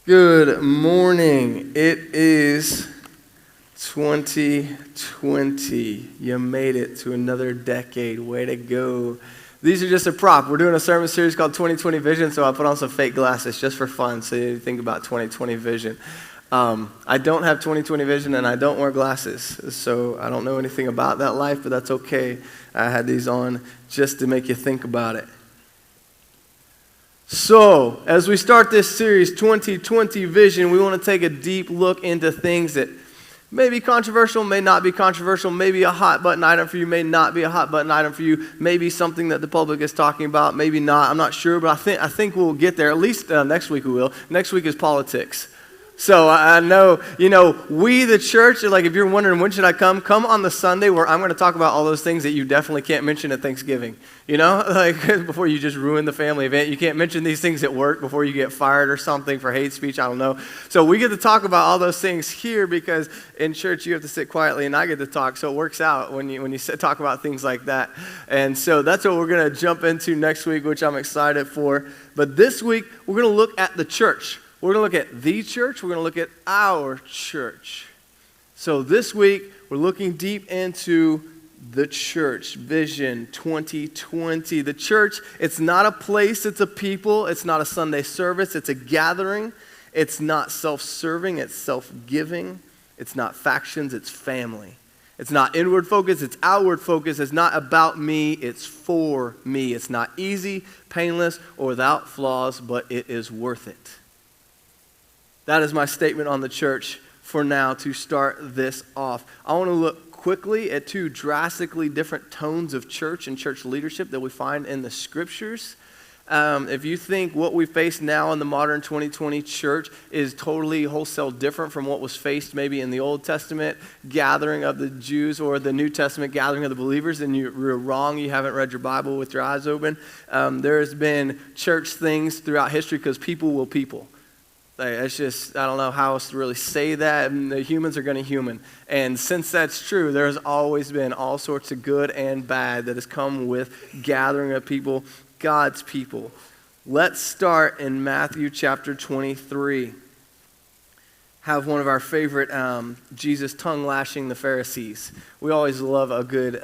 Good morning. It is 2020. You made it to another decade. Way to go. These are just a prop. We're doing a sermon series called 2020 Vision, so I put on some fake glasses just for fun so you think about 2020 vision. I don't have 2020 vision and I don't wear glasses, so I don't know anything about that life, but that's okay. I had these on just to make you think about it. So, as we start this series, 2020 Vision, we want to take a deep look into things that may be controversial, may not be controversial, may be a hot button item for you, may not be a hot button item for you, maybe something that the public is talking about, maybe not. I'm not sure, but I think we'll get there. At least next week we will. Next week is politics. So I know, we the church, like if you're wondering when should I come on the Sunday where I'm going to talk about all those things that you definitely can't mention at Thanksgiving. Like before you just ruin the family event. You can't mention these things at work before you get fired or something for hate speech, I don't know. So we get to talk about all those things here because in church you have to sit quietly and I get to talk, so it works out when you talk about things like that. And so that's what we're going to jump into next week, which I'm excited for. But this week we're going to look at the church. We're going to look at the church. We're going to look at our church. So this week, we're looking deep into the church, Vision 2020. The church, it's not a place, it's a people. It's not a Sunday service, it's a gathering. It's not self-serving, it's self-giving. It's not factions, it's family. It's not inward focus, it's outward focus. It's not about me, it's for me. It's not easy, painless, or without flaws, but it is worth it. That is my statement on the church for now to start this off. I want to look quickly at two drastically different tones of church and church leadership that we find in the scriptures. If you think what we face now in the modern 2020 church is totally wholesale different from what was faced maybe in the Old Testament gathering of the Jews or the New Testament gathering of the believers, then you're wrong. You haven't read your Bible with your eyes open. There's been church things throughout history because people will people. It's just, I don't know how else to really say that. And the humans are going to human. And since that's true, there's always been all sorts of good and bad that has come with gathering of people, God's people. Let's start in Matthew chapter 23. Have one of our favorite Jesus tongue lashing the Pharisees. We always love a good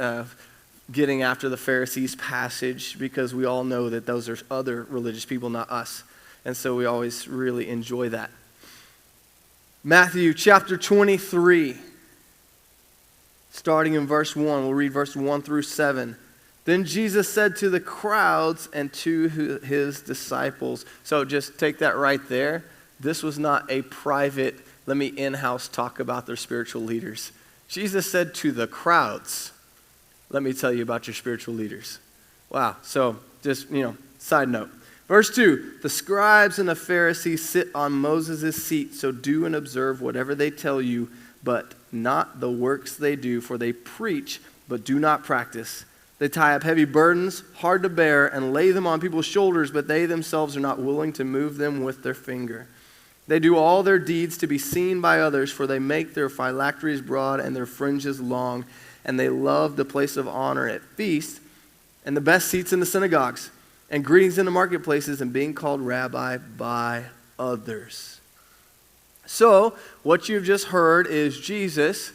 getting after the Pharisees passage because we all know that those are other religious people, not us. And so we always really enjoy that. Matthew chapter 23, starting in verse 1. We'll read verse 1 through 7. Then Jesus said to the crowds and to his disciples. So just take that right there. This was not a private, let me in-house talk about their spiritual leaders. Jesus said to the crowds, let me tell you about your spiritual leaders. Wow. So just, side note. Verse 2, the scribes and the Pharisees sit on Moses' seat, so do and observe whatever they tell you, but not the works they do, for they preach, but do not practice. They tie up heavy burdens, hard to bear, and lay them on people's shoulders, but they themselves are not willing to move them with their finger. They do all their deeds to be seen by others, for they make their phylacteries broad and their fringes long, and they love the place of honor at feasts and the best seats in the synagogues, and greetings in the marketplaces, and being called rabbi by others. So, what you've just heard is Jesus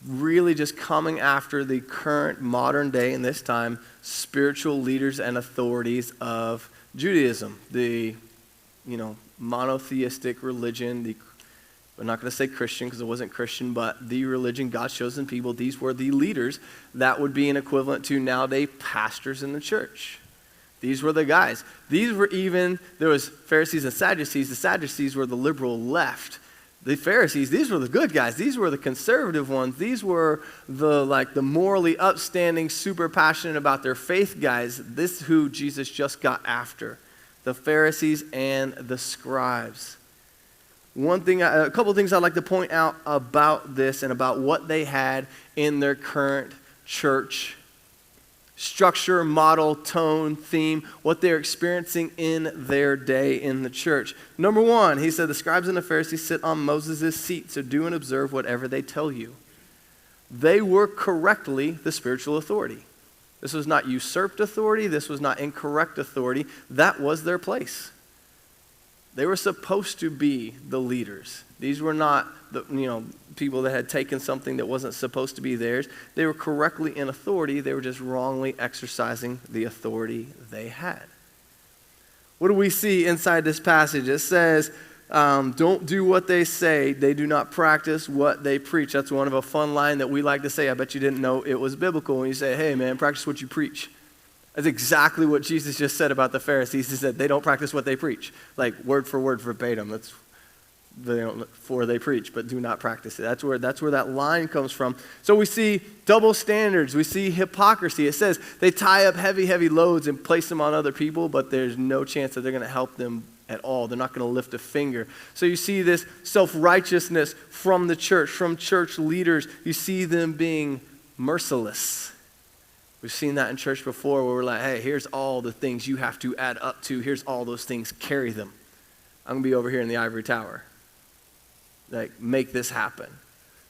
really just coming after the current modern day, in this time, spiritual leaders and authorities of Judaism. The, monotheistic religion, we're not going to say Christian because it wasn't Christian, but the religion, God's chosen people, these were the leaders. That would be an equivalent to nowadays pastors in the church. These were the guys. There was Pharisees and Sadducees. The Sadducees were the liberal left. The Pharisees, these were the good guys. These were the conservative ones. These were the morally upstanding, super passionate about their faith guys. This is who Jesus just got after. The Pharisees and the scribes. A couple of things I'd like to point out about this and about what they had in their current church structure, model, tone, theme, what they're experiencing in their day in the church. Number one, he said, the scribes and the Pharisees sit on Moses' seat, so do and observe whatever they tell you. They were correctly the spiritual authority. This was not usurped authority. This was not incorrect authority. That was their place. They were supposed to be the leaders. These were not the people that had taken something that wasn't supposed to be theirs. They were correctly in authority. They were just wrongly exercising the authority they had. What do we see inside this passage? It says, don't do what they say. They do not practice what they preach. That's one of a fun line that we like to say. I bet you didn't know it was biblical when you say, hey, man, practice what you preach. That's exactly what Jesus just said about the Pharisees. He said they don't practice what they preach. Like word for word, verbatim. That's they preach, but do not practice it. That's where that line comes from. So we see double standards. We see hypocrisy. It says they tie up heavy loads and place them on other people, but there's no chance that they're going to help them at all. They're not going to lift a finger. So you see this self-righteousness from the church, from church leaders. You see them being merciless. We've seen that in church before where we're like, hey, here's all the things you have to add up to. Here's all those things. Carry them. I'm going to be over here in the ivory tower. Like, make this happen.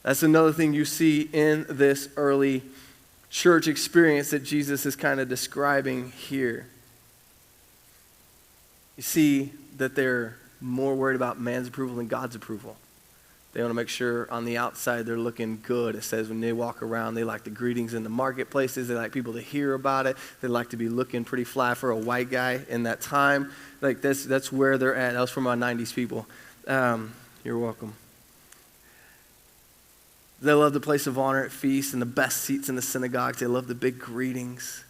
That's another thing you see in this early church experience that Jesus is kind of describing here. You see that they're more worried about man's approval than God's approval. They want to make sure on the outside they're looking good. It says when they walk around, they like the greetings in the marketplaces. They like people to hear about it. They like to be looking pretty fly for a white guy in that time. Like that's where they're at. That was from our 90s people. You're welcome. They love the place of honor at feasts and the best seats in the synagogues. They love the big greetings.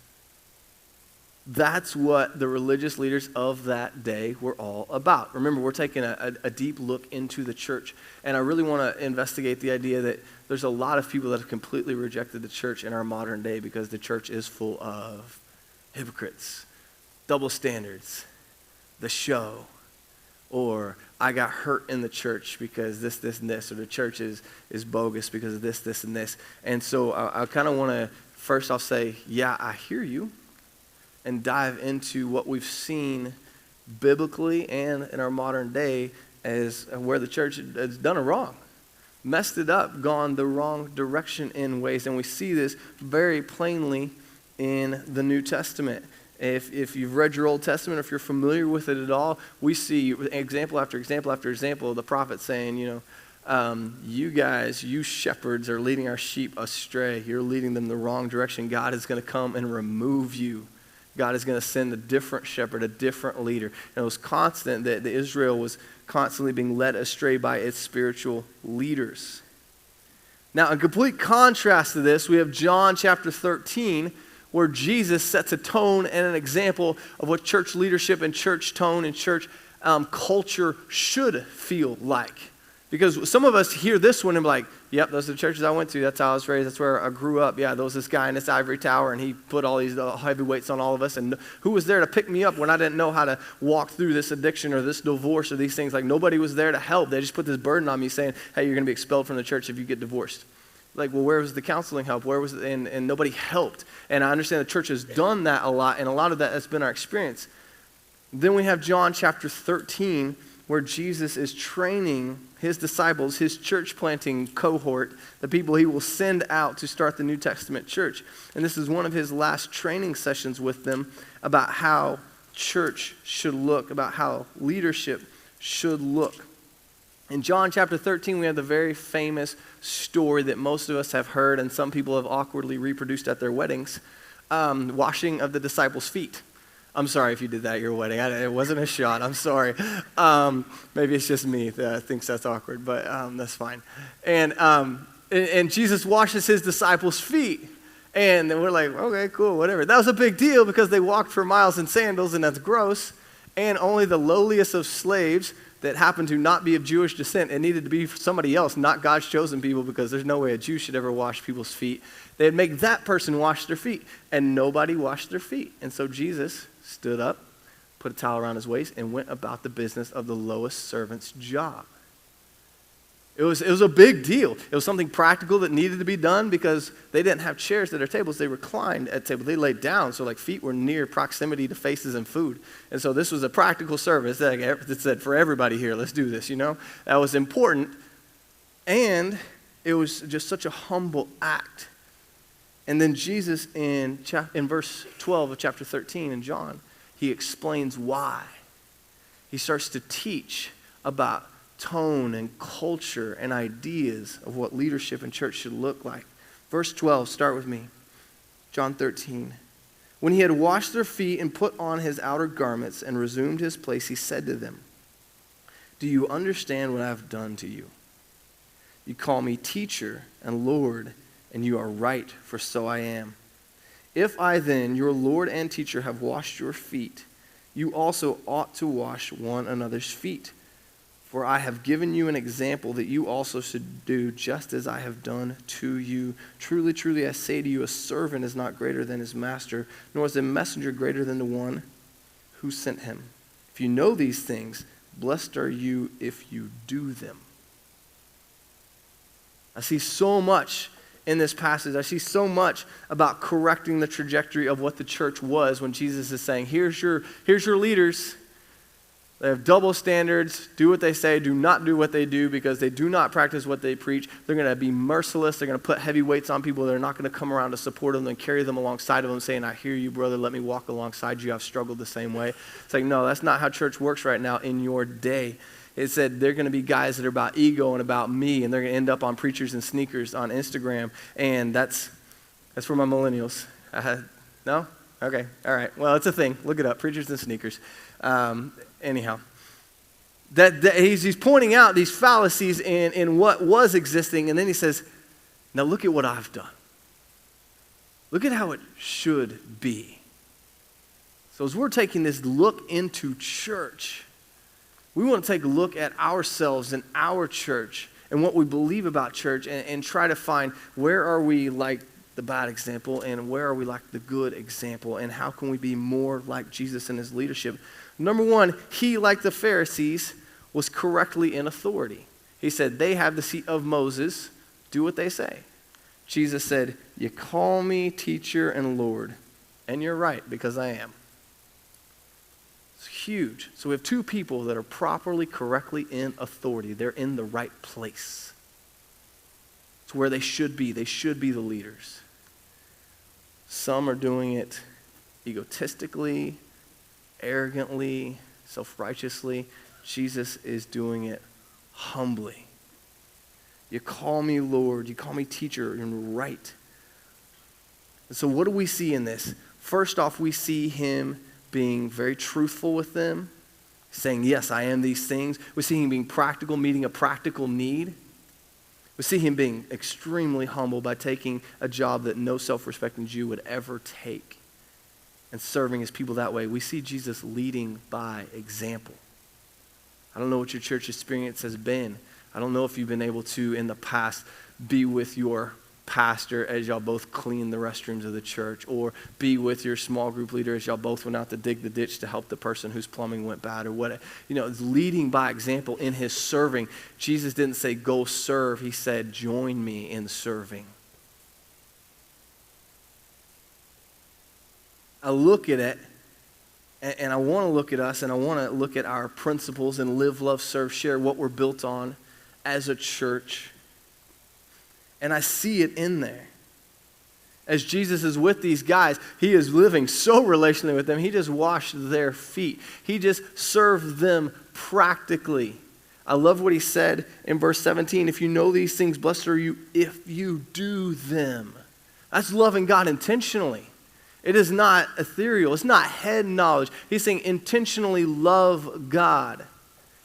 That's what the religious leaders of that day were all about. Remember, we're taking a deep look into the church, and I really want to investigate the idea that there's a lot of people that have completely rejected the church in our modern day because the church is full of hypocrites, double standards, the show, or I got hurt in the church because this, and this, or the church is bogus because of this, and this. And so I kind of want to, first I'll say, yeah, I hear you, and dive into what we've seen biblically and in our modern day as where the church has done it wrong, messed it up, gone the wrong direction in ways. And we see this very plainly in the New Testament. If you've read your Old Testament, if you're familiar with it at all, we see example after example after example of the prophet saying, you guys, you shepherds are leading our sheep astray. You're leading them the wrong direction. God is going to come and remove you. God is going to send a different shepherd, a different leader. And it was constant that Israel was constantly being led astray by its spiritual leaders. Now, in complete contrast to this, we have John chapter 13, where Jesus sets a tone and an example of what church leadership and church tone and church culture should feel like. Because some of us hear this one and be like, yep, those are the churches I went to. That's how I was raised. That's where I grew up. Yeah, there was this guy in this ivory tower, and he put all these heavy weights on all of us. And who was there to pick me up when I didn't know how to walk through this addiction or this divorce or these things? Like, nobody was there to help. They just put this burden on me saying, hey, you're going to be expelled from the church if you get divorced. Like, well, where was the counseling help? Where was it? And nobody helped. And I understand the church has done that a lot, and a lot of that has been our experience. Then we have John chapter 13, where Jesus is training his disciples, his church planting cohort, the people he will send out to start the New Testament church. And this is one of his last training sessions with them about how church should look, about how leadership should look. In John chapter 13, we have the very famous story that most of us have heard and some people have awkwardly reproduced at their weddings, washing of the disciples' feet. I'm sorry if you did that at your wedding. It wasn't a shot. I'm sorry. Maybe it's just me that thinks that's awkward, but that's fine. And Jesus washes his disciples' feet. And we're like, okay, cool, whatever. That was a big deal because they walked for miles in sandals, and that's gross. And only the lowliest of slaves that happened to not be of Jewish descent, it needed to be somebody else, not God's chosen people, because there's no way a Jew should ever wash people's feet. They'd make that person wash their feet, and nobody washed their feet. And so Jesus stood up, put a towel around his waist, and went about the business of the lowest servant's job. It was a big deal. It was something practical that needed to be done because they didn't have chairs at their tables. They reclined at tables. They laid down, so like feet were near proximity to faces and food. And so this was a practical service that said, for everybody here, let's do this, That was important. And it was just such a humble act. And then Jesus, in verse 12 of chapter 13 in John, he explains why. he starts to teach about tone and culture and ideas of what leadership in church should look like. Verse 12, start with me. John 13. When he had washed their feet and put on his outer garments and resumed his place, he said to them, do you understand what I have done to you? You call me teacher and Lord, and you are right, for so I am. If I then, your Lord and teacher, have washed your feet, you also ought to wash one another's feet. For I have given you an example that you also should do just as I have done to you. Truly, truly, I say to you, a servant is not greater than his master, nor is a messenger greater than the one who sent him. If you know these things, blessed are you if you do them. I see so much in this passage. I see so much about correcting the trajectory of what the church was when Jesus is saying, here's your leaders. They have double standards. Do what they say. Do not do what they do because they do not practice what they preach. They're going to be merciless. They're going to put heavy weights on people. They're not going to come around to support them and carry them alongside of them saying, I hear you, brother. Let me walk alongside you. I've struggled the same way. It's like, no, that's not how church works right now in your day. It said they're going to be guys that are about ego and about me, and they're going to end up on Preachers and Sneakers on Instagram, and that's for my millennials. No? Okay. All right. Well, it's a thing. Look it up. Preachers and Sneakers. Anyhow, that he's pointing out these fallacies in what was existing, and then he says, now look at what I've done. Look at how it should be. So as we're taking this look into church, we want to take a look at ourselves and our church and what we believe about church and try to find where are we like the bad example and where are we like the good example and how can we be more like Jesus in his leadership. Number one, he, like the Pharisees, was correctly in authority. He said, they have the seat of Moses. Do what they say. Jesus said, you call me teacher and Lord, and you're right, because I am. It's huge. So we have two people that are properly, correctly in authority. They're in the right place. It's where they should be. They should be the leaders. Some are doing it egotistically, arrogantly, self-righteously. Jesus is doing it humbly. You call me Lord, you call me teacher, and right. And so what do we see in this? First off, we see him being very truthful with them, saying, yes, I am these things. We see him being practical, meeting a practical need. We see him being extremely humble by taking a job that no self-respecting Jew would ever take and serving his people that way. We see Jesus leading by example. I don't know what your church experience has been. I don't know if you've been able to, in the past, be with your pastor as y'all both clean the restrooms of the church, or be with your small group leader as y'all both went out to dig the ditch to help the person whose plumbing went bad, or what. It's leading by example in his serving. Jesus didn't say, go serve. He said, join me in serving. I look at it, and I want to look at us, and I want to look at our principles and live, love, serve, share, what we're built on as a church. And I see it in there. As Jesus is with these guys, he is living so relationally with them. He just washed their feet. He just served them practically. I love what he said in verse 17. If you know these things, blessed are you if you do them. That's loving God intentionally. It is not ethereal. It's not head knowledge. He's saying intentionally love God.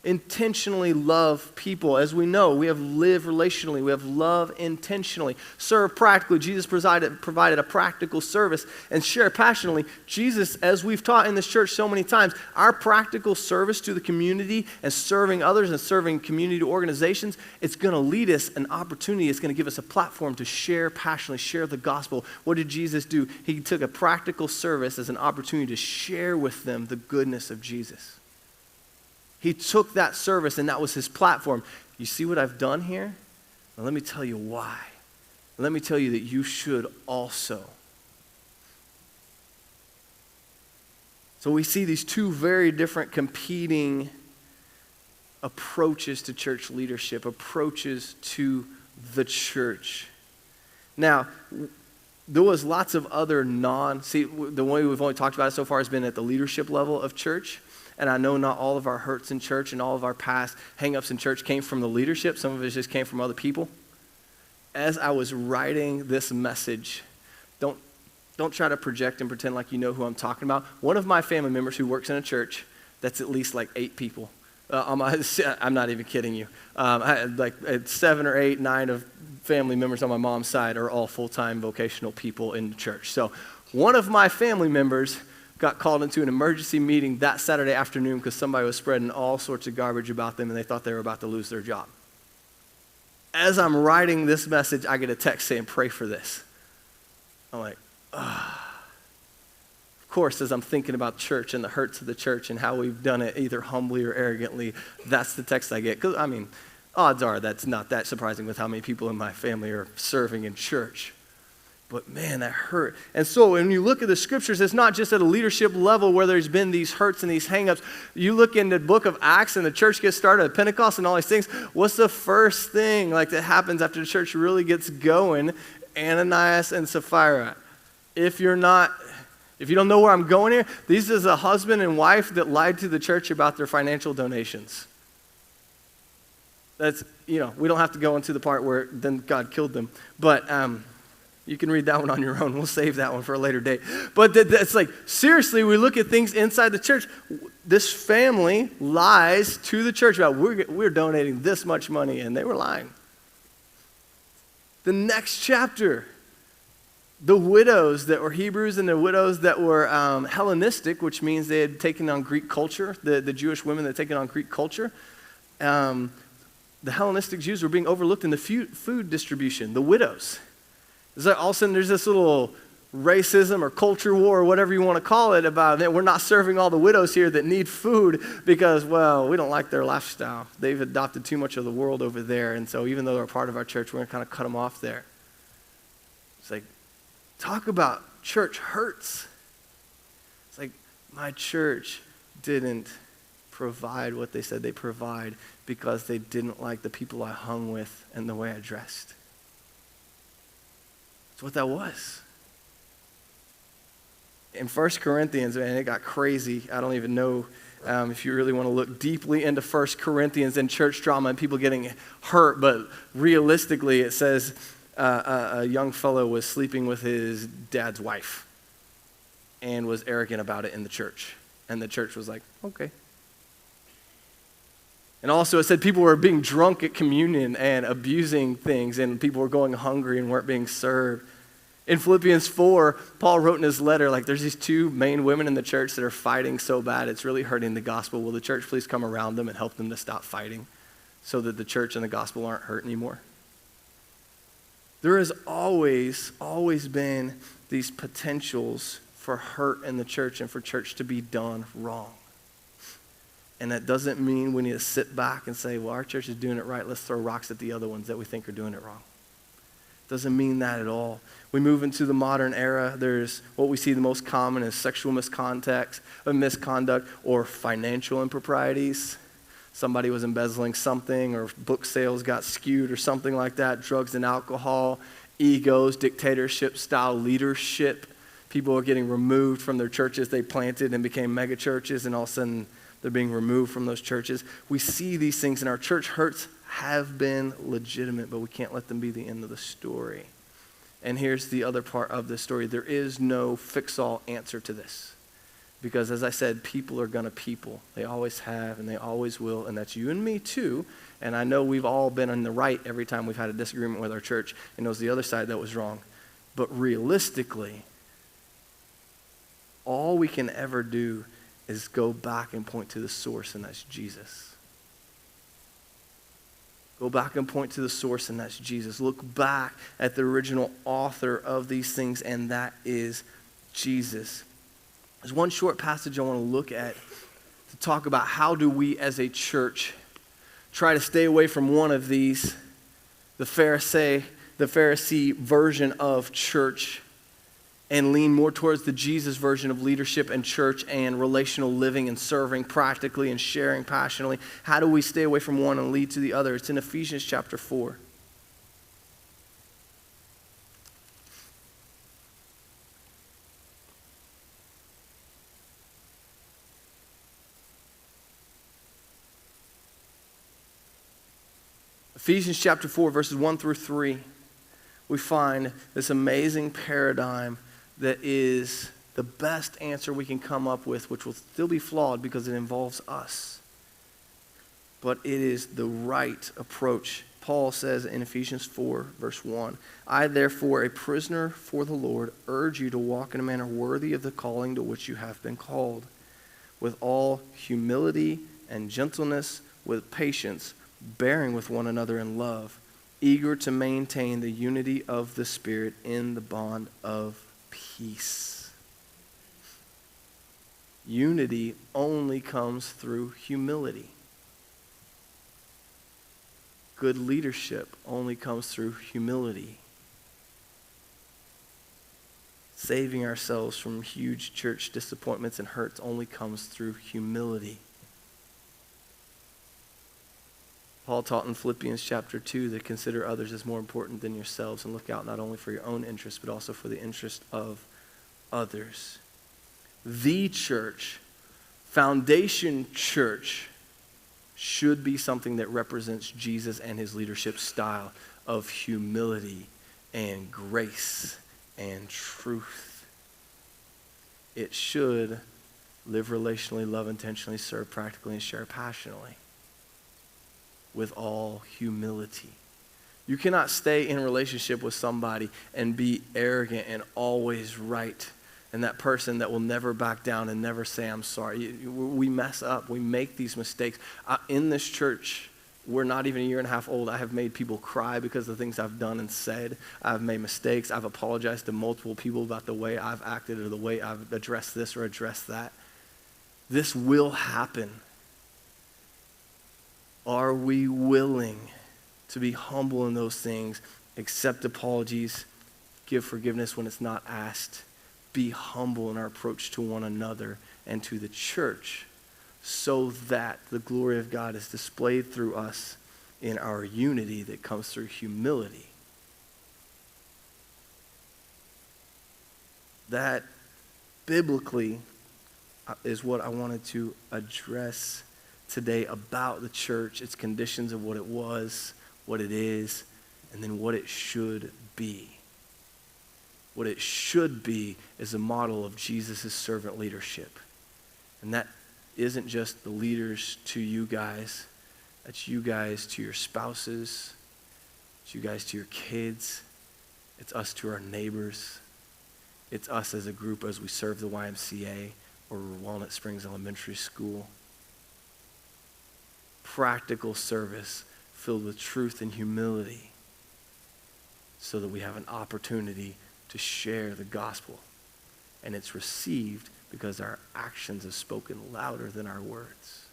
Intentionally love people. As we know, we have live relationally. We have love intentionally. Serve practically. Jesus provided a practical service. And share passionately. Jesus, as we've taught in this church so many times, our practical service to the community and serving others and serving community organizations, it's going to lead us an opportunity. It's going to give us a platform to share passionately, share the gospel. What did Jesus do? He took a practical service as an opportunity to share with them the goodness of Jesus. He took that service and that was his platform. You see what I've done here? Now let me tell you why. Let me tell you that you should also. So we see these two very different competing approaches to church leadership, approaches to the church. Now, there was lots of other the way we've only talked about it so far has been at the leadership level of church. And I know not all of our hurts in church and all of our past hang-ups in church came from the leadership. Some of it just came from other people. As I was writing this message, don't try to project and pretend like you know who I'm talking about. One of my family members who works in a church, that's at least like 8 people. I'm not even kidding you. I had like 7 or 8, 9 of family members on my mom's side are all full-time vocational people in the church. So one of my family members got called into an emergency meeting that Saturday afternoon because somebody was spreading all sorts of garbage about them and they thought they were about to lose their job. As I'm writing this message, I get a text saying, pray for this. I'm like, Of course, as I'm thinking about church and the hurts of the church and how we've done it either humbly or arrogantly, that's the text I get. Because, odds are that's not that surprising with how many people in my family are serving in church. But man, that hurt. And so when you look at the scriptures, it's not just at a leadership level where there's been these hurts and these hang-ups. You look in the book of Acts and the church gets started at Pentecost and all these things. What's the first thing that happens after the church really gets going? Ananias and Sapphira. If you don't know where I'm going here, these is a husband and wife that lied to the church about their financial donations. That's, we don't have to go into the part where then God killed them. But you can read that one on your own. We'll save that one for a later date. But that's seriously, we look at things inside the church. This family lies to the church about we're donating this much money, and they were lying. The next chapter, the widows that were Hebrews and the widows that were Hellenistic, which means they had taken on Greek culture, the Jewish women that had taken on Greek culture. The Hellenistic Jews were being overlooked in the food distribution, the widows. It's like all of a sudden there's this little racism or culture war or whatever you want to call it about that we're not serving all the widows here that need food because, we don't like their lifestyle. They've adopted too much of the world over there, and so even though they're a part of our church, we're going to kind of cut them off there. It's like, talk about church hurts. It's like, my church didn't provide what they said they provide because they didn't like the people I hung with and the way I dressed. That's what that was. In 1 Corinthians, man, it got crazy. I don't even know if you really want to look deeply into 1 Corinthians and church drama and people getting hurt, but realistically it says a young fellow was sleeping with his dad's wife and was arrogant about it in the church. And the church was like, okay. And also it said people were being drunk at communion and abusing things, and people were going hungry and weren't being served. In Philippians 4, Paul wrote in his letter, there's these 2 main women in the church that are fighting so bad it's really hurting the gospel. Will the church please come around them and help them to stop fighting so that the church and the gospel aren't hurt anymore? There has always been these potentials for hurt in the church and for church to be done wrong. And that doesn't mean we need to sit back and say, well, our church is doing it right. Let's throw rocks at the other ones that we think are doing it wrong. Doesn't mean that at all. We move into the modern era. There's what we see the most common is sexual misconduct or financial improprieties. Somebody was embezzling something, or book sales got skewed or something like that. Drugs and alcohol, egos, dictatorship-style leadership. People are getting removed from their churches they planted and became mega churches, and all of a sudden they're being removed from those churches. We see these things, and our church hurts have been legitimate, but we can't let them be the end of the story. And here's the other part of the story. There is no fix-all answer to this. Because as I said, people are going to people. They always have, and they always will, and that's you and me too. And I know we've all been on the right every time we've had a disagreement with our church, and it was the other side that was wrong. But realistically, all we can ever do is go back and point to the source, and that's Jesus. Go back and point to the source, and that's Jesus. Look back at the original author of these things, and that is Jesus. There's one short passage I want to look at to talk about how do we as a church try to stay away from one of these, the Pharisee version of church, and lean more towards the Jesus version of leadership and church and relational living and serving practically and sharing passionately. How do we stay away from one and lead to the other? It's in Ephesians chapter 4. Ephesians chapter 4, verses 1 through 3, we find this amazing paradigm that is the best answer we can come up with, which will still be flawed because it involves us. But it is the right approach. Paul says in Ephesians 4, verse 1, I therefore, a prisoner for the Lord, urge you to walk in a manner worthy of the calling to which you have been called, with all humility and gentleness, with patience, bearing with one another in love, eager to maintain the unity of the Spirit in the bond of peace. Unity only comes through humility. Good leadership only comes through humility. Saving ourselves from huge church disappointments and hurts only comes through humility. Paul taught in Philippians chapter 2 to consider others as more important than yourselves and look out not only for your own interests, but also for the interest of others. The church, Foundation Church, should be something that represents Jesus and his leadership style of humility and grace and truth. It should live relationally, love intentionally, serve practically, and share passionately with all humility. You cannot stay in a relationship with somebody and be arrogant and always right, and that person that will never back down and never say, I'm sorry. We mess up. We make these mistakes. In this church, we're not even a year and a half old. I have made people cry because of the things I've done and said. I've made mistakes. I've apologized to multiple people about the way I've acted or the way I've addressed this or addressed that. This will happen. Are we willing to be humble in those things, accept apologies, give forgiveness when it's not asked, be humble in our approach to one another and to the church so that the glory of God is displayed through us in our unity that comes through humility? That biblically is what I wanted to address today about the church, its conditions of what it was, what it is, and then what it should be. What it should be is a model of Jesus' servant leadership. And that isn't just the leaders to you guys. That's you guys to your spouses. It's you guys to your kids. It's us to our neighbors. It's us as a group as we serve the YMCA or Walnut Springs Elementary School. Practical service filled with truth and humility so that we have an opportunity to share the gospel. And it's received because our actions have spoken louder than our words.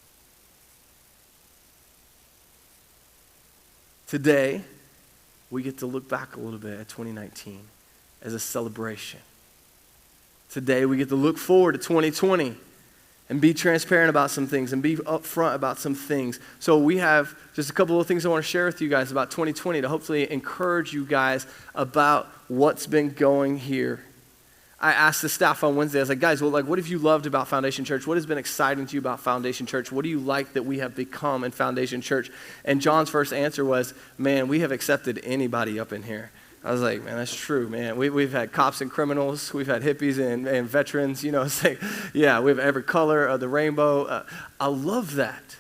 Today, we get to look back a little bit at 2019 as a celebration. Today, we get to look forward to 2020 and be transparent about some things and be upfront about some things. So we have just a couple of things I want to share with you guys about 2020 to hopefully encourage you guys about what's been going here. I asked the staff on Wednesday, I was like, guys, well, what have you loved about Foundation Church? What has been exciting to you about Foundation Church? What do you like that we have become in Foundation Church? And John's first answer was, man, we have accepted anybody up in here. I was like, man, that's true, man. We've had cops and criminals. We've had hippies and veterans, yeah, we have every color of the rainbow. I love that.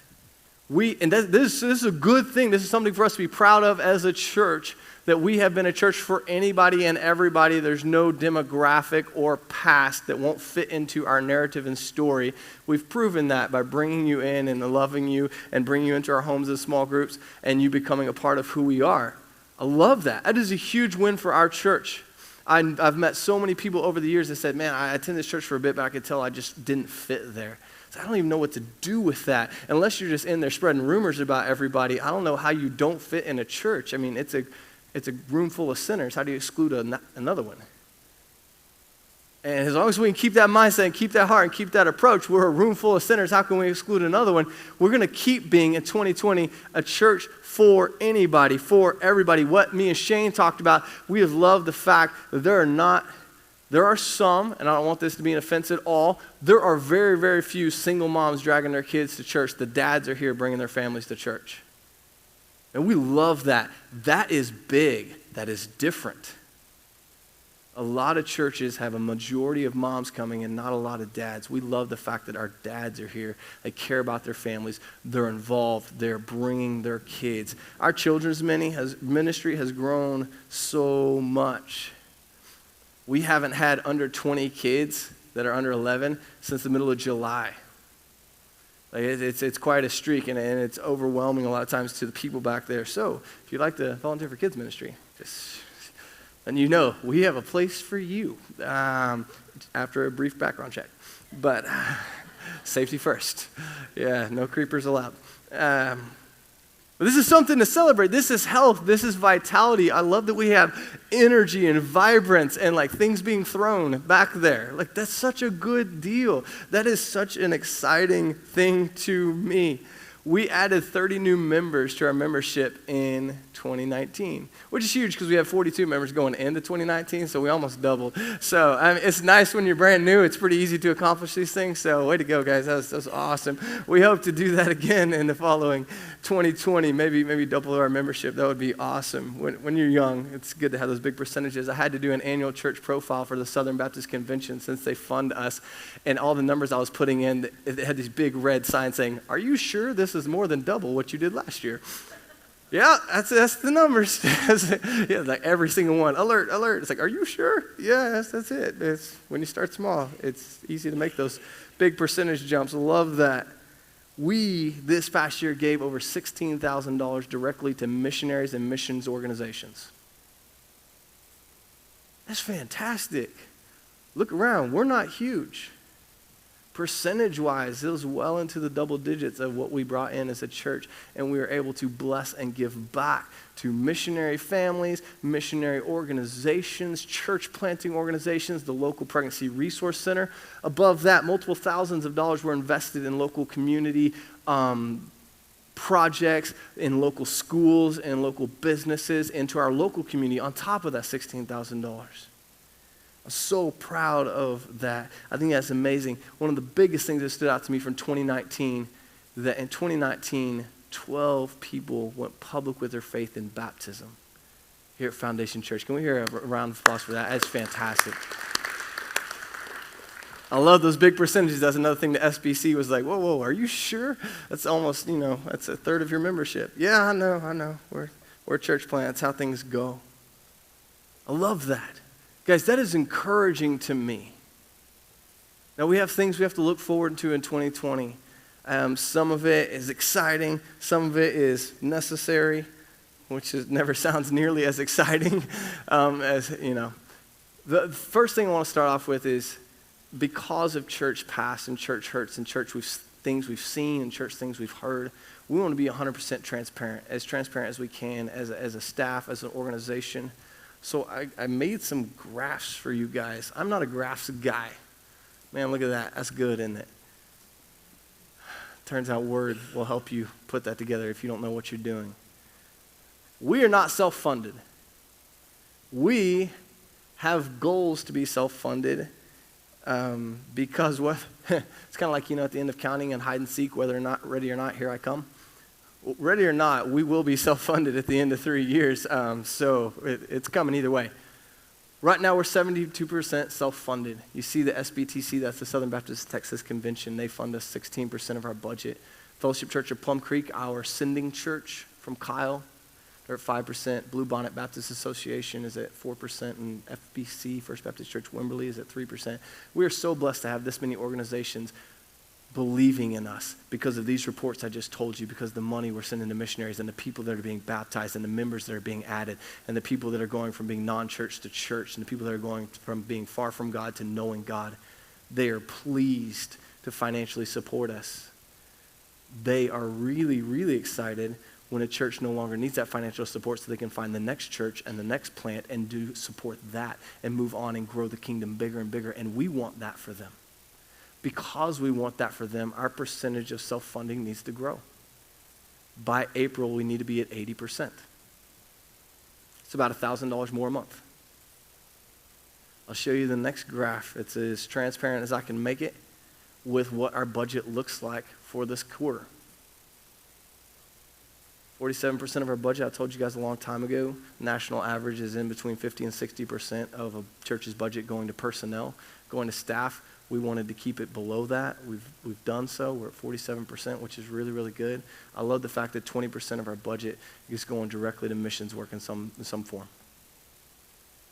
This is a good thing. This is something for us to be proud of as a church, that we have been a church for anybody and everybody. There's no demographic or past that won't fit into our narrative and story. We've proven that by bringing you in and loving you and bringing you into our homes as small groups and you becoming a part of who we are. I love that. That is a huge win for our church. I've met so many people over the years that said, man, I attended this church for a bit, but I could tell I just didn't fit there. So I don't even know what to do with that. Unless you're just in there spreading rumors about everybody, I don't know how you don't fit in a church. I mean, it's a room full of sinners. How do you exclude another one? And as long as we can keep that mindset and keep that heart and keep that approach, we're a room full of sinners. How can we exclude another one? We're going to keep being, in 2020, a church for anybody, for everybody. What me and Shane talked about, we have loved the fact that there are some, and I don't want this to be an offense at all, there are very, very few single moms dragging their kids to church. The dads are here bringing their families to church. And we love that. That is big. That is different. A lot of churches have a majority of moms coming and not a lot of dads. We love the fact that our dads are here. They care about their families. They're involved. They're bringing their kids. Our children's ministry has grown so much. We haven't had under 20 kids that are under 11 since the middle of July. Like it's quite a streak, and it's overwhelming a lot of times to the people back there. So if you'd like to volunteer for kids ministry, then you know we have a place for you after a brief background check. But safety first. Yeah, no creepers allowed. But this is something to celebrate. This is health. This is vitality. I love that we have energy and vibrance and like things being thrown back there. Like that's such a good deal. That is such an exciting thing to me. We added 30 new members to our membership in 2019, which is huge because we have 42 members going into 2019, so we almost doubled. So it's nice when you're brand new. It's pretty easy to accomplish these things, so way to go, guys. That was awesome. We hope to do that again in the following 2020, maybe double our membership. That would be awesome. When you're young, it's good to have those big percentages. I had to do an annual church profile for the Southern Baptist Convention since they fund us, and all the numbers I was putting in, it had these big red signs saying, "Are you sure this is more than double what you did last year?" Yeah, that's the numbers. Yeah, like every single one. Alert, alert. It's like, are you sure? Yes, that's it. It's when you start small, it's easy to make those big percentage jumps. Love that. We, this past year, gave over $16,000 directly to missionaries and missions organizations. That's fantastic. Look around. We're not huge. Percentage-wise, it was well into the double digits of what we brought in as a church, and we were able to bless and give back to missionary families, missionary organizations, church planting organizations, the local pregnancy resource center. Above that, multiple thousands of dollars were invested in local community projects, in local schools, and local businesses, into our local community on top of that $16,000. I'm so proud of that. I think that's amazing. One of the biggest things that stood out to me from 2019, that in 2019, 12 people went public with their faith in baptism here at Foundation Church. Can we hear a round of applause for that? That's fantastic. I love those big percentages. That's another thing the SBC was like, whoa, are you sure? That's almost, that's a third of your membership. Yeah, I know. We're a church plant. That's how things go. I love that. Guys, that is encouraging to me. Now, we have things we have to look forward to in 2020. Some of it is exciting. Some of it is necessary, which never sounds nearly as exciting as. The first thing I want to start off with is because of church past and church hurts and church things we've seen and church things we've heard, we want to be 100% transparent as we can as a staff, as an organization. So I made some graphs for you guys. I'm not a graphs guy. Man, look at that. That's good, isn't it? Turns out Word will help you put that together if you don't know what you're doing. We are not self-funded. We have goals to be self-funded because what? It's kind of like, at the end of counting and hide and seek, whether or not, ready or not, here I come. Ready or not, we will be self-funded at the end of 3 years, so it's coming either way. Right now, we're 72% self-funded. You see the SBTC, that's the Southern Baptist Texas Convention. They fund us 16% of our budget. Fellowship Church of Plum Creek, our sending church from Kyle, they're at 5%. Blue Bonnet Baptist Association is at 4%, and FBC, First Baptist Church Wimberley, is at 3%. We are so blessed to have this many organizations believing in us because of these reports I just told you, because of the money we're sending to missionaries and the people that are being baptized and the members that are being added and the people that are going from being non-church to church and the people that are going from being far from God to knowing God. They are pleased to financially support us. They are really, really excited when a church no longer needs that financial support so they can find the next church and the next plant and do support that and move on and grow the kingdom bigger and bigger, and we want that for them. Because we want that for them, our percentage of self-funding needs to grow. By April, we need to be at 80%. It's about $1,000 more a month. I'll show you the next graph. It's as transparent as I can make it with what our budget looks like for this quarter. 47% of our budget, I told you guys a long time ago, national average is in between 50 and 60% of a church's budget going to personnel, going to staff. We wanted to keep it below that. We've done so. We're at 47%, which is really, really good. I love the fact that 20% of our budget is going directly to missions work in some form.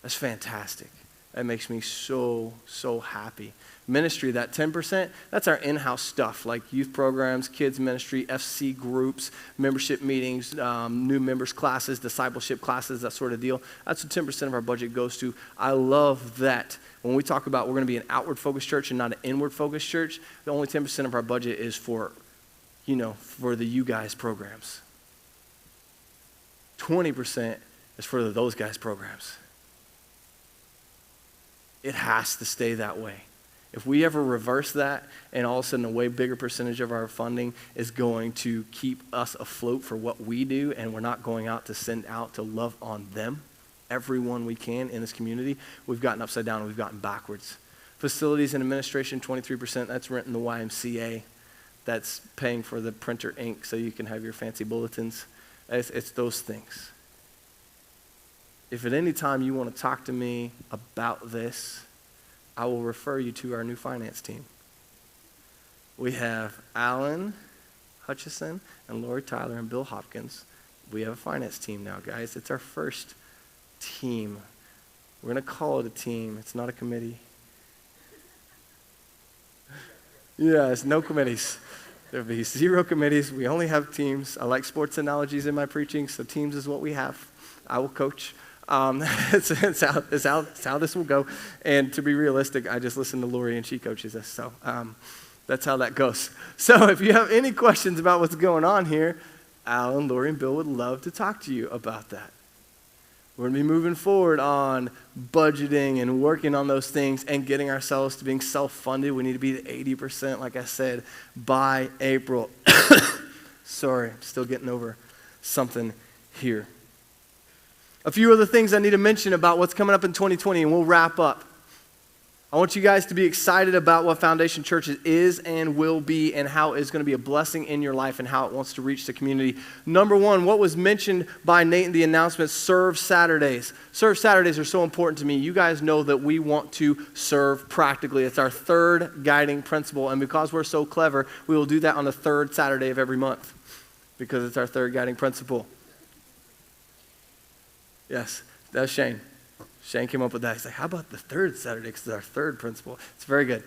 That's fantastic. That makes me so, so happy. Ministry, that 10%, that's our in-house stuff, like youth programs, kids ministry, FC groups, membership meetings, new members classes, discipleship classes, that sort of deal. That's what 10% of our budget goes to. I love that. When we talk about we're going to be an outward-focused church and not an inward-focused church, the only 10% of our budget is for the you guys programs. 20% is for the those guys programs. It has to stay that way. If we ever reverse that and all of a sudden a way bigger percentage of our funding is going to keep us afloat for what we do and we're not going out to send out to love on them, everyone we can in this community, we've gotten upside down and we've gotten backwards. Facilities and administration, 23%, that's renting the YMCA. That's paying for the printer ink so you can have your fancy bulletins. It's those things. If at any time you want to talk to me about this, I will refer you to our new finance team. We have Alan Hutchison and Lori Tyler and Bill Hopkins. We have a finance team now, guys. It's our first team. We're going to call it a team. It's not a committee. Yes, no committees. There'll be 0 committees. We only have teams. I like sports analogies in my preaching, so teams is what we have. I will coach. It's how this will go. And to be realistic, I just listen to Lori and she coaches us. So that's how that goes. So if you have any questions about what's going on here, Alan, Lori, and Bill would love to talk to you about that. We're going to be moving forward on budgeting and working on those things and getting ourselves to being self-funded. We need to be at 80%, like I said, by April. Sorry, I'm still getting over something here. A few other things I need to mention about what's coming up in 2020, and we'll wrap up. I want you guys to be excited about what Foundation Church is and will be and how it's going to be a blessing in your life and how it wants to reach the community. Number one, what was mentioned by Nate in the announcement, Serve Saturdays. Serve Saturdays are so important to me. You guys know that we want to serve practically. It's our third guiding principle, and because we're so clever, we will do that on the third Saturday of every month because it's our third guiding principle. Yes, that's Shane. Shane came up with that. He's like, how about the third Saturday? Because it's our third principle. It's very good.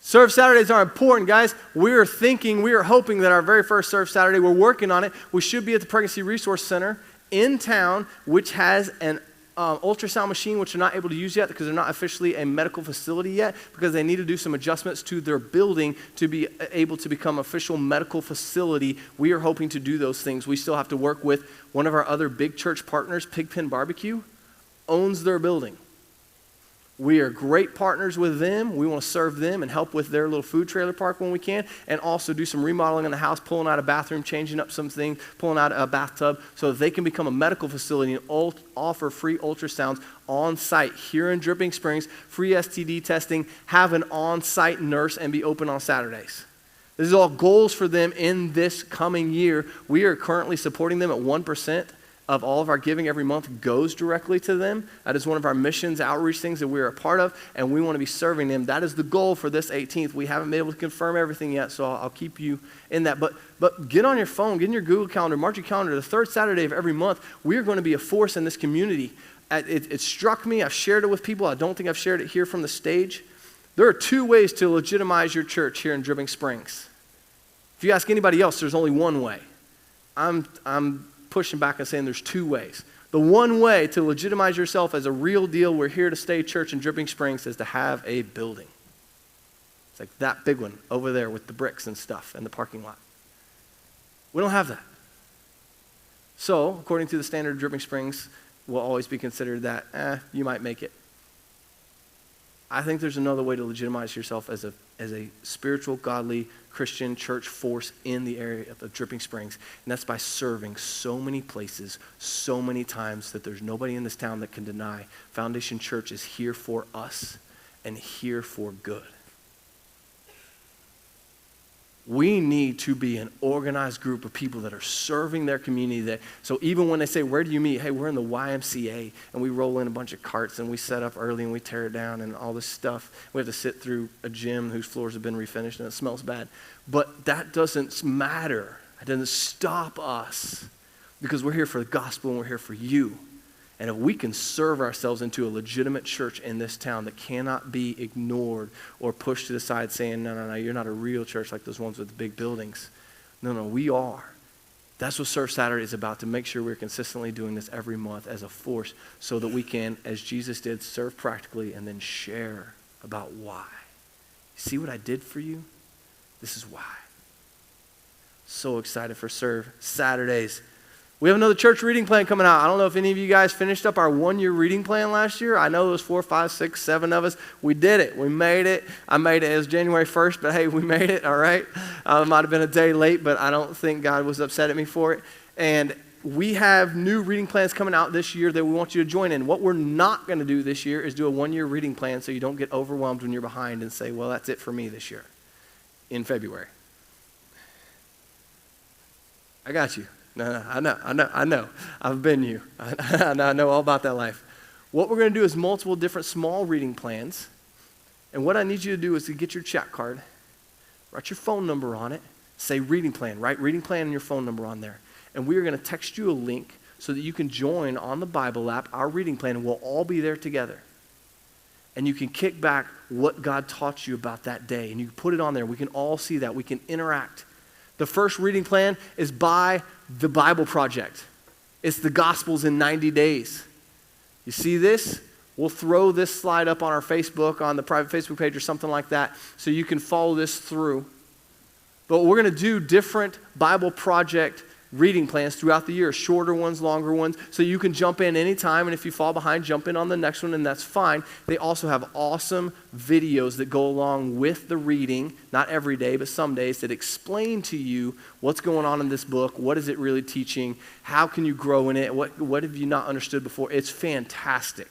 Serve Saturdays are important, guys. We are hoping that our very first Serve Saturday, we're working on it. We should be at the Pregnancy Resource Center in town, which has an ultrasound machine, which they're not able to use yet because they're not officially a medical facility yet because they need to do some adjustments to their building to be able to become official medical facility. We are hoping to do those things. We still have to work with one of our other big church partners, Pigpen Barbecue, owns their building. We are great partners with them. We want to serve them and help with their little food trailer park when we can, and also do some remodeling in the house, pulling out a bathroom, changing up some things, pulling out a bathtub so that they can become a medical facility and offer free ultrasounds on site here in Dripping Springs, free STD testing, have an on-site nurse, and be open on Saturdays. This is all goals for them in this coming year. We are currently supporting them at 1%. Of all of our giving every month goes directly to them. That is one of our missions outreach things that we are a part of, and we want to be serving them. That is the goal for this 18th. We haven't been able to confirm everything yet, so I'll keep you in that. But get on your phone, get in your Google Calendar, mark your calendar. The third Saturday of every month, we are going to be a force in this community. It struck me. I've shared it with people. I don't think I've shared it here from the stage. There are 2 ways to legitimize your church here in Dripping Springs. If you ask anybody else, there's only one way. I'm pushing back and saying there's 2 ways. The one way to legitimize yourself as a real deal, we're here to stay church in Dripping Springs, is to have a building. It's like that big one over there with the bricks and stuff and the parking lot. We don't have that. So, according to the standard of Dripping Springs, will always be considered that, you might make it. I think there's another way to legitimize yourself as a spiritual, godly, Christian church force in the area of Dripping Springs, and that's by serving so many places, so many times that there's nobody in this town that can deny Foundation Church is here for us and here for good. We need to be an organized group of people that are serving their community. So even when they say, where do you meet? Hey, we're in the YMCA, and we roll in a bunch of carts, and we set up early, and we tear it down, and all this stuff. We have to sit through a gym whose floors have been refinished, and it smells bad. But that doesn't matter. It doesn't stop us, because we're here for the gospel, and we're here for you. And if we can serve ourselves into a legitimate church in this town that cannot be ignored or pushed to the side saying, no, you're not a real church like those ones with the big buildings. No, we are. That's what Serve Saturday is about, to make sure we're consistently doing this every month as a force so that we can, as Jesus did, serve practically and then share about why. See what I did for you? This is why. So excited for Serve Saturdays. We have another church reading plan coming out. I don't know if any of you guys finished up our one-year reading plan last year. I know there was 4, 5, 6, 7 of us. We did it. We made it. I made it. It was January 1st, but hey, we made it, all right? It might have been a day late, but I don't think God was upset at me for it. And we have new reading plans coming out this year that we want you to join in. What we're not going to do this year is do a one-year reading plan so you don't get overwhelmed when you're behind and say, well, that's it for me this year in February. I got you. No, I know. I've been you. I know all about that life. What we're going to do is multiple different small reading plans. And what I need you to do is to get your chat card, write your phone number on it, say reading plan, write reading plan and your phone number on there. And we are going to text you a link so that you can join on the Bible app our reading plan, and we'll all be there together. And you can kick back what God taught you about that day, and you can put it on there. We can all see that. We can interact. The first reading plan is by the Bible Project. It's the Gospels in 90 days. You see this? We'll throw this slide up on our Facebook, on the private Facebook page or something like that, so you can follow this through. But we're going to do different Bible Project reading plans throughout the year, shorter ones, longer ones, so you can jump in anytime, and if you fall behind, jump in on the next one, and that's fine. They also have awesome videos that go along with the reading, not every day, but some days, that explain to you what's going on in this book, what is it really teaching, how can you grow in it, what have you not understood before. It's fantastic.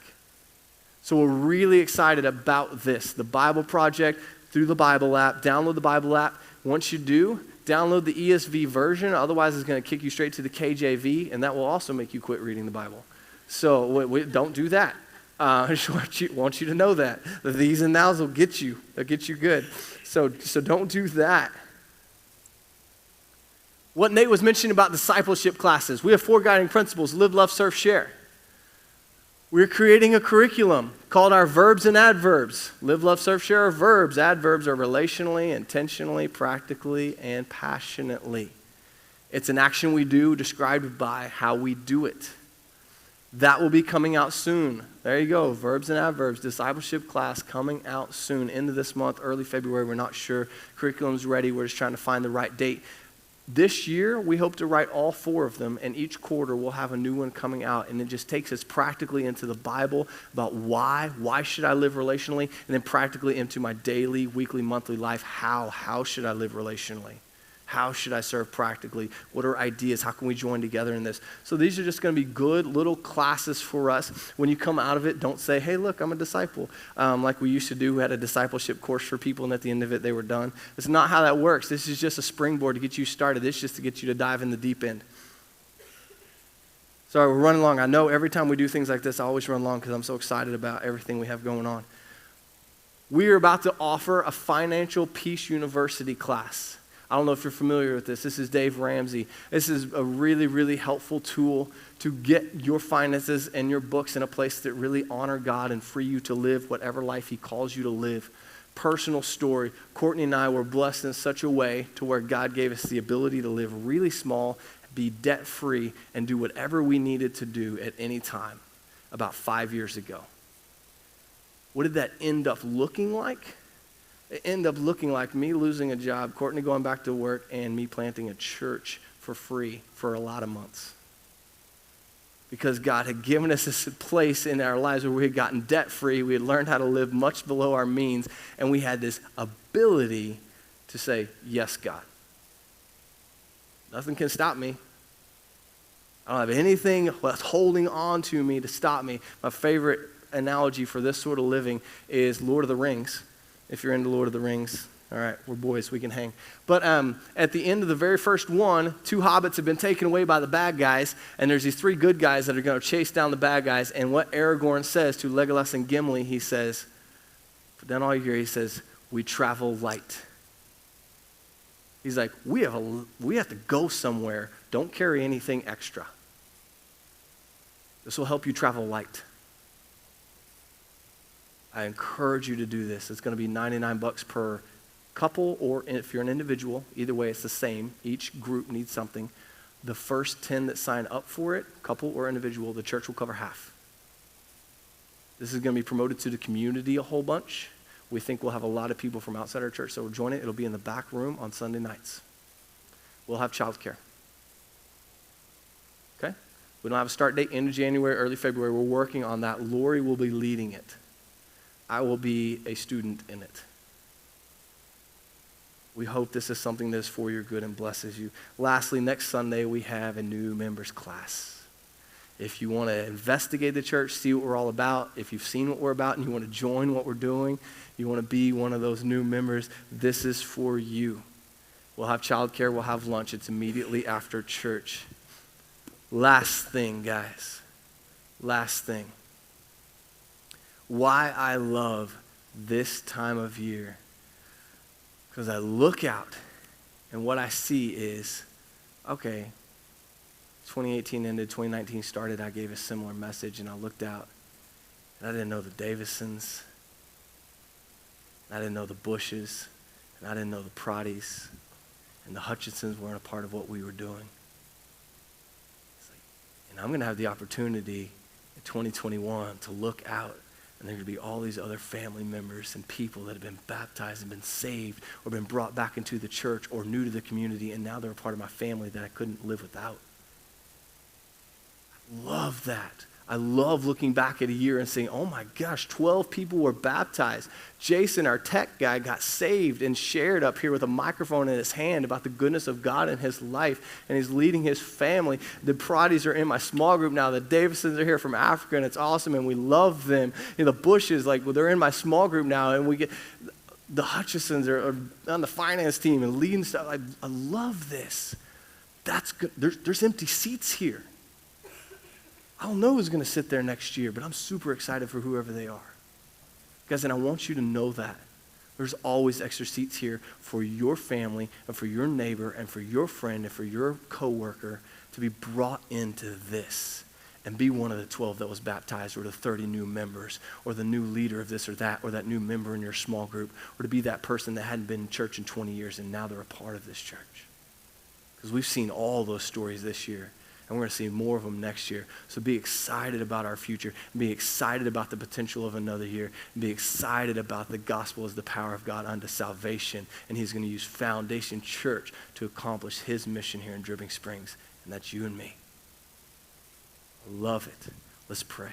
So we're really excited about this, the Bible Project, through the Bible app. Download the Bible app. Once you do, download the ESV version, otherwise it's going to kick you straight to the KJV, and that will also make you quit reading the Bible. So don't do that. I just want you to know that. The these and thous will get you. They'll get you good. So don't do that. What Nate was mentioning about discipleship classes. We have 4 guiding principles: live, love, serve, share. We're creating a curriculum called our verbs and adverbs. Live, love, serve, share are verbs. Adverbs are relationally, intentionally, practically, and passionately. It's an action we do described by how we do it. That will be coming out soon. There you go, verbs and adverbs, discipleship class coming out soon, end of this month, early February, we're not sure. Curriculum's ready, we're just trying to find the right date. This year, we hope to write all 4 of them, and each quarter we'll have a new one coming out, and it just takes us practically into the Bible about why should I live relationally, and then practically into my daily, weekly, monthly life, how should I live relationally? How should I serve practically? What are ideas? How can we join together in this? So these are just going to be good little classes for us. When you come out of it, don't say, hey, look, I'm a disciple. Like we used to do. We had a discipleship course for people, and at the end of it, they were done. It's not how that works. This is just a springboard to get you started. This is just to get you to dive in the deep end. Sorry, we're running long. I know every time we do things like this, I always run long because I'm so excited about everything we have going on. We are about to offer a Financial Peace University class. I don't know if you're familiar with this. This is Dave Ramsey. This is a really, really helpful tool to get your finances and your books in a place that really honor God and free you to live whatever life He calls you to live. Personal story. Courtney and I were blessed in such a way to where God gave us the ability to live really small, be debt-free, and do whatever we needed to do at any time about 5 years ago. What did that end up looking like? It ended up looking like me losing a job, Courtney going back to work, and me planting a church for free for a lot of months. Because God had given us this place in our lives where we had gotten debt-free, we had learned how to live much below our means, and we had this ability to say, yes, God. Nothing can stop me. I don't have anything that's holding on to me to stop me. My favorite analogy for this sort of living is Lord of the Rings. If you're into Lord of the Rings, All right, we're boys, we can hang. But at the end of the very first one, 2 hobbits have been taken away by the bad guys, and there's these 3 good guys that are going to chase down the bad guys. And what Aragorn says to Legolas and Gimli, he says, but then all you hear, he says, we travel light. He's like, we have to go somewhere. Don't carry anything extra. This will help you travel light. I encourage you to do this. It's going to be $99 per couple, or if you're an individual, either way it's the same. Each group needs something. The first 10 that sign up for it, couple or individual, the church will cover half. This is going to be promoted to the community a whole bunch. We think we'll have a lot of people from outside our church that will join it. It'll be in the back room on Sunday nights. We'll have childcare. Okay? We don't have a start date, end of January, early February. We're working on that. Lori will be leading it. I will be a student in it. We hope this is something that is for your good and blesses you. Lastly, next Sunday, we have a new members class. If you want to investigate the church, see what we're all about, if you've seen what we're about and you want to join what we're doing, you want to be one of those new members, this is for you. We'll have childcare, we'll have lunch. It's immediately after church. Last thing, guys. Last thing. Why I love this time of year. Because I look out and what I see is, okay, 2018 ended, 2019 started, I gave a similar message and I looked out and I didn't know the Davisons, and I didn't know the Bushes, and I didn't know the Proddies, and the Hutchinsons weren't a part of what we were doing. And I'm going to have the opportunity in 2021 to look out, and there are going to be all these other family members and people that have been baptized and been saved or been brought back into the church or new to the community, and now they're a part of my family that I couldn't live without. I love that. I love looking back at a year and saying, oh my gosh, 12 people were baptized. Jason, our tech guy, got saved and shared up here with a microphone in his hand about the goodness of God in his life, and he's leading his family. The Proddies are in my small group now. The Davisons are here from Africa, and it's awesome, and we love them. You know, the Bushes, they're in my small group now, and we get the Hutchinsons are on the finance team and leading stuff. I love this. That's good. There's empty seats here. I don't know who's going to sit there next year, but I'm super excited for whoever they are. Guys, and I want you to know that. There's always extra seats here for your family and for your neighbor and for your friend and for your coworker to be brought into this and be one of the 12 that was baptized, or the 30 new members, or the new leader of this or that new member in your small group, or to be that person that hadn't been in church in 20 years and now they're a part of this church. Because we've seen all those stories this year. And we're going to see more of them next year. So be excited about our future. Be excited about the potential of another year. Be excited about the gospel as the power of God unto salvation. And he's going to use Foundation Church to accomplish his mission here in Dripping Springs. And that's you and me. I love it. Let's pray.